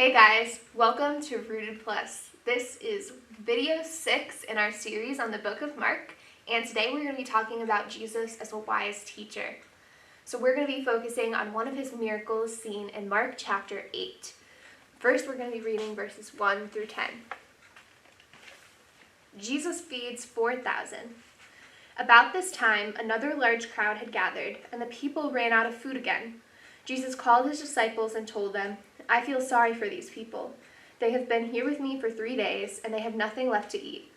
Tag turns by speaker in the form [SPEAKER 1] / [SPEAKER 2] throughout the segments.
[SPEAKER 1] Hey guys, welcome to Rooted Plus. This is video 6 in our series on the book of Mark, and today we're going to be talking about Jesus as a wise teacher. So we're going to be focusing on one of his miracles seen in Mark chapter 8. First, we're going to be reading verses 1 through 10. Jesus feeds 4,000. About this time, another large crowd had gathered, and the people ran out of food again. Jesus called his disciples and told them, "I feel sorry for these people. They have been here with me for 3 days, and they have nothing left to eat.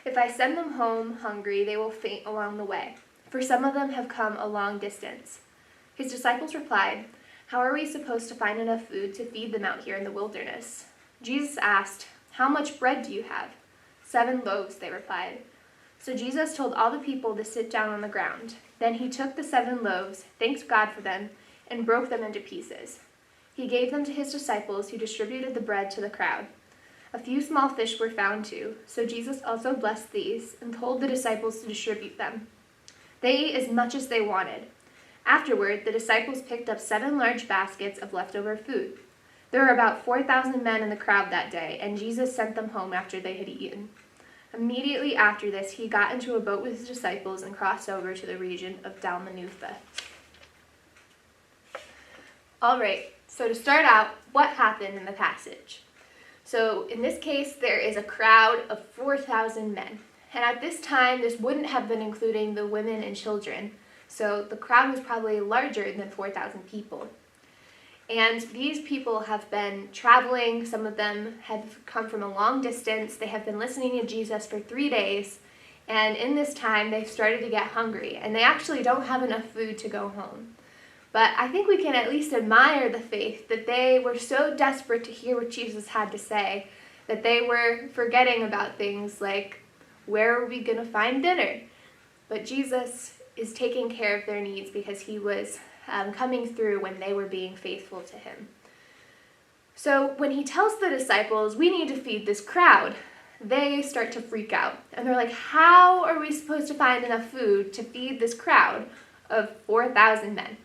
[SPEAKER 1] If I send them home hungry, they will faint along the way, for some of them have come a long distance." His disciples replied, "How are we supposed to find enough food to feed them out here in the wilderness?" Jesus asked, "How much bread do you have?" 7 loaves, they replied. So Jesus told all the people to sit down on the ground. Then he took the 7 loaves, thanked God for them, and broke them into pieces. He gave them to his disciples, who distributed the bread to the crowd. A few small fish were found too, so Jesus also blessed these and told the disciples to distribute them. They ate as much as they wanted. Afterward, the disciples picked up 7 large baskets of leftover food. There were about 4,000 men in the crowd that day, and Jesus sent them home after they had eaten. Immediately after this, he got into a boat with his disciples and crossed over to the region of Dalmanutha. All right, so to start out, what happened in the passage? So in this case, there is a crowd of 4,000 men. And at this time, this wouldn't have been including the women and children. So the crowd was probably larger than 4,000 people. And these people have been traveling. Some of them have come from a long distance. They have been listening to Jesus for 3 days. And in this time, they've started to get hungry. And they actually don't have enough food to go home. But I think we can at least admire the faith that they were so desperate to hear what Jesus had to say that they were forgetting about things like, where are we going to find dinner? But Jesus is taking care of their needs because he was coming through when they were being faithful to him. So when he tells the disciples, we need to feed this crowd, they start to freak out. And they're like, how are we supposed to find enough food to feed this crowd of 4,000 men?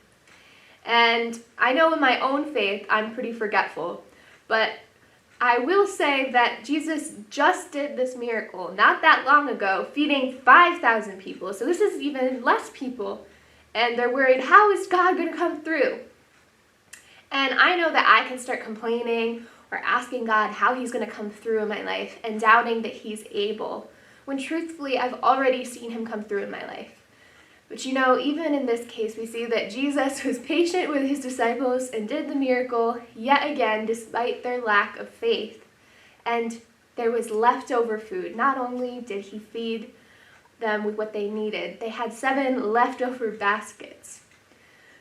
[SPEAKER 1] And I know in my own faith, I'm pretty forgetful, but I will say that Jesus just did this miracle not that long ago, feeding 5,000 people. So this is even less people, and they're worried, how is God going to come through? And I know that I can start complaining or asking God how he's going to come through in my life and doubting that he's able, when truthfully, I've already seen him come through in my life. But you know, even in this case, we see that Jesus was patient with his disciples and did the miracle yet again, despite their lack of faith. And there was leftover food. Not only did he feed them with what they needed, they had 7 leftover baskets.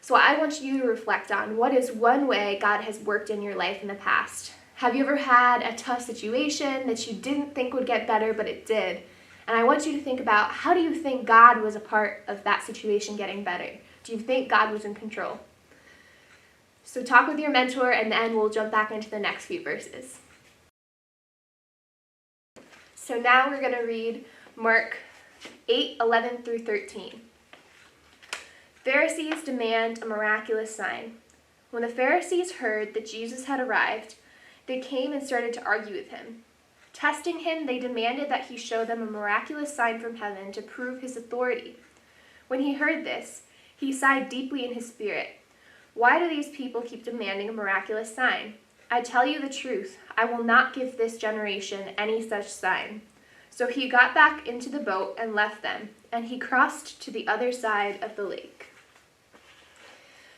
[SPEAKER 1] So I want you to reflect on what is one way God has worked in your life in the past. Have you ever had a tough situation that you didn't think would get better, but it did? And I want you to think about, how do you think God was a part of that situation getting better? Do you think God was in control? So talk with your mentor, and then we'll jump back into the next few verses. So now we're going to read Mark 8:11 through 13. Pharisees demand a miraculous sign. When the Pharisees heard that Jesus had arrived, they came and started to argue with him. Testing him, they demanded that he show them a miraculous sign from heaven to prove his authority. When he heard this, he sighed deeply in his spirit. Why do these people keep demanding a miraculous sign? I tell you the truth, I will not give this generation any such sign. So he got back into the boat and left them, and he crossed to the other side of the lake.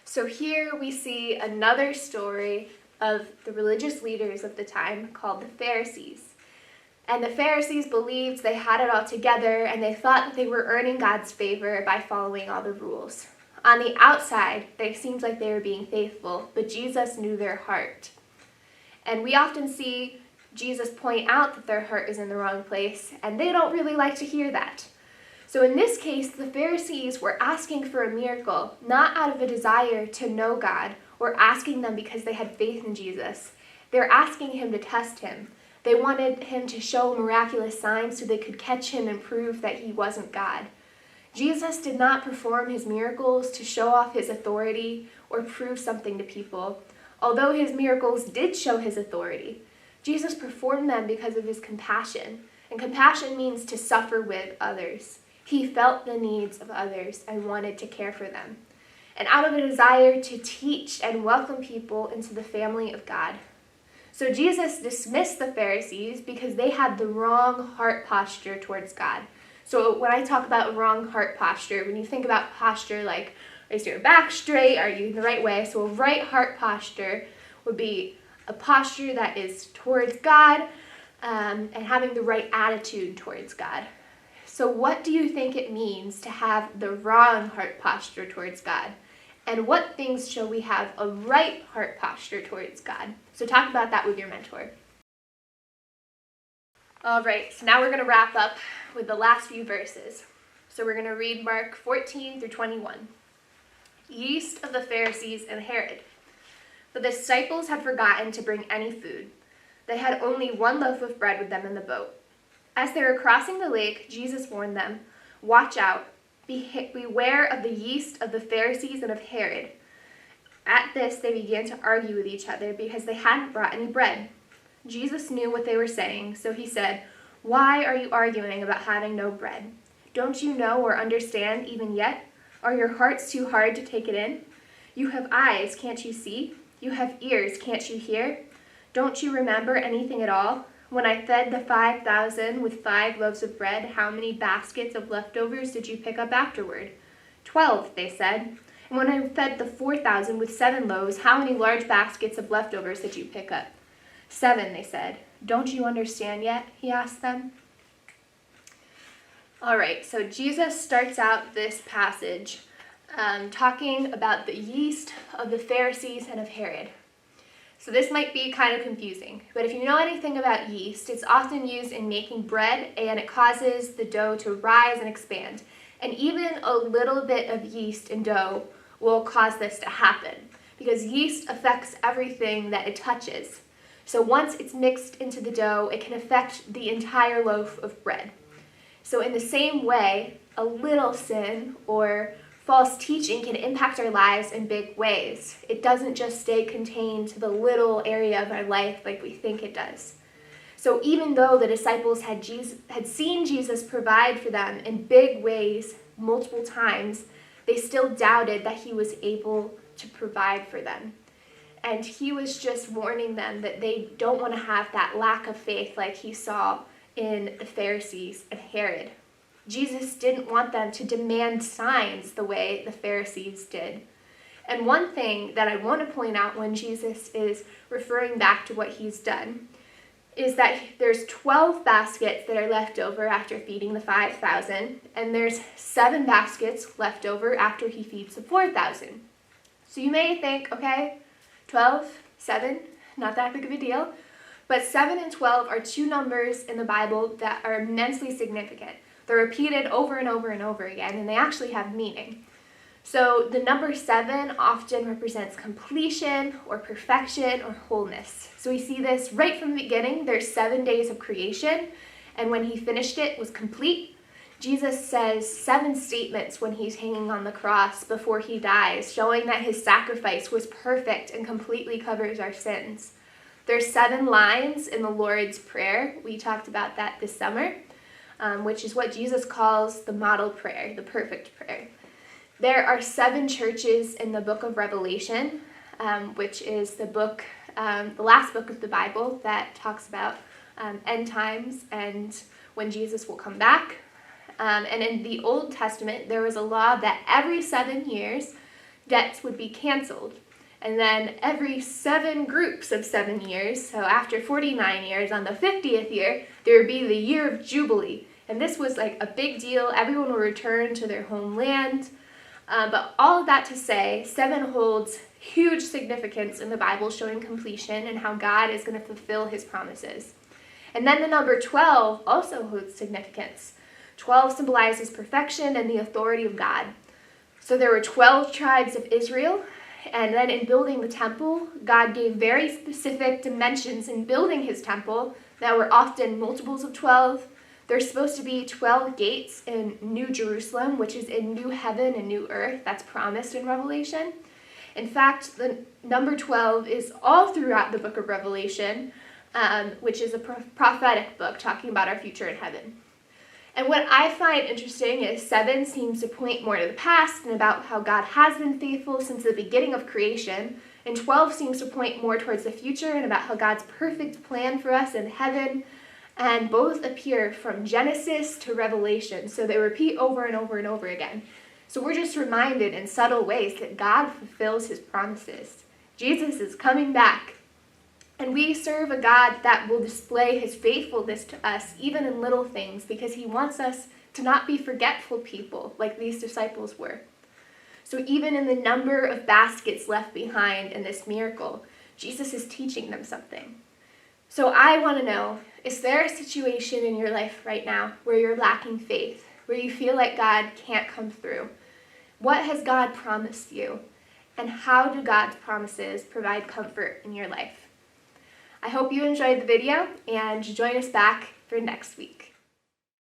[SPEAKER 1] So here we see another story of the religious leaders of the time called the Pharisees. And the Pharisees believed they had it all together, and they thought that they were earning God's favor by following all the rules. On the outside, they seemed like they were being faithful, but Jesus knew their heart. And we often see Jesus point out that their heart is in the wrong place, and they don't really like to hear that. So in this case, the Pharisees were asking for a miracle, not out of a desire to know God, or asking them because they had faith in Jesus. They're asking him to test him. They wanted him to show miraculous signs so they could catch him and prove that he wasn't God. Jesus did not perform his miracles to show off his authority or prove something to people. Although his miracles did show his authority, Jesus performed them because of his compassion. And compassion means to suffer with others. He felt the needs of others and wanted to care for them. And out of a desire to teach and welcome people into the family of God. So Jesus dismissed the Pharisees because they had the wrong heart posture towards God. So when I talk about wrong heart posture, when you think about posture like, is your back straight? Are you in the right way? So a right heart posture would be a posture that is towards God and having the right attitude towards God. So what do you think it means to have the wrong heart posture towards God? And what things shall we have a right heart posture towards God? So talk about that with your mentor. All right, so now we're going to wrap up with the last few verses. So we're going to read Mark 14 through 21. Yeast of the Pharisees and Herod. But the disciples had forgotten to bring any food. They had only one loaf of bread with them in the boat. As they were crossing the lake, Jesus warned them, "Watch out. Beware of the yeast of the Pharisees and of Herod." At this, they began to argue with each other because they hadn't brought any bread. Jesus knew what they were saying, so he said, "Why are you arguing about having no bread? Don't you know or understand even yet? Are your hearts too hard to take it in? You have eyes, can't you see? You have ears, can't you hear? Don't you remember anything at all? When I fed the 5,000 with 5 loaves of bread, how many baskets of leftovers did you pick up afterward?" 12, they said. "And when I fed the 4,000 with 7 loaves, how many large baskets of leftovers did you pick up?" 7, they said. "Don't you understand yet?" he asked them. All right, so Jesus starts out this passage talking about the yeast of the Pharisees and of Herod. So this might be kind of confusing, but if you know anything about yeast, it's often used in making bread and it causes the dough to rise and expand. And even a little bit of yeast in dough will cause this to happen because yeast affects everything that it touches. So once it's mixed into the dough, it can affect the entire loaf of bread. So in the same way, a little sin or false teaching can impact our lives in big ways. It doesn't just stay contained to the little area of our life like we think it does. So even though the disciples had seen Jesus provide for them in big ways multiple times, they still doubted that he was able to provide for them. And he was just warning them that they don't want to have that lack of faith like he saw in the Pharisees and Herod. Jesus didn't want them to demand signs the way the Pharisees did. And one thing that I want to point out when Jesus is referring back to what he's done is that there's 12 baskets that are left over after feeding the 5,000, and there's 7 baskets left over after he feeds the 4,000. So you may think, okay, 12, 7, not that big of a deal, but 7 and 12 are 2 numbers in the Bible that are immensely significant. They're repeated over and over and over again, and they actually have meaning. So the number 7 often represents completion or perfection or wholeness. So we see this right from the beginning. There's 7 days of creation, and when he finished it was complete. Jesus says 7 statements when he's hanging on the cross before he dies, showing that his sacrifice was perfect and completely covers our sins. There's 7 lines in the Lord's Prayer. We talked about that this summer. Which is what Jesus calls the model prayer, the perfect prayer. There are 7 churches in the book of Revelation, which is the last book of the Bible that talks about end times and when Jesus will come back. And in the Old Testament, there was a law that every 7 years, debts would be canceled. And then every 7 groups of 7 years, so after 49 years, on the 50th year, there would be the year of Jubilee. And this was like a big deal. Everyone will return to their homeland. But all of that to say, 7 holds huge significance in the Bible, showing completion and how God is going to fulfill his promises. And then the number 12 also holds significance. 12 symbolizes perfection and the authority of God. So there were 12 tribes of Israel. And then in building the temple, God gave very specific dimensions in building his temple that were often multiples of 12. There's supposed to be 12 gates in New Jerusalem, which is in new heaven and new earth. That's promised in Revelation. In fact, the number 12 is all throughout the book of Revelation, which is a prophetic book talking about our future in heaven. And what I find interesting is 7 seems to point more to the past and about how God has been faithful since the beginning of creation, and 12 seems to point more towards the future and about how God's perfect plan for us in heaven, and both appear from Genesis to Revelation, so they repeat over and over and over again. So we're just reminded in subtle ways that God fulfills his promises. Jesus is coming back. And we serve a God that will display his faithfulness to us, even in little things, because he wants us to not be forgetful people like these disciples were. So even in the number of baskets left behind in this miracle, Jesus is teaching them something. So I want to know, is there a situation in your life right now where you're lacking faith, where you feel like God can't come through? What has God promised you? And how do God's promises provide comfort in your life? I hope you enjoyed the video and join us back for next week.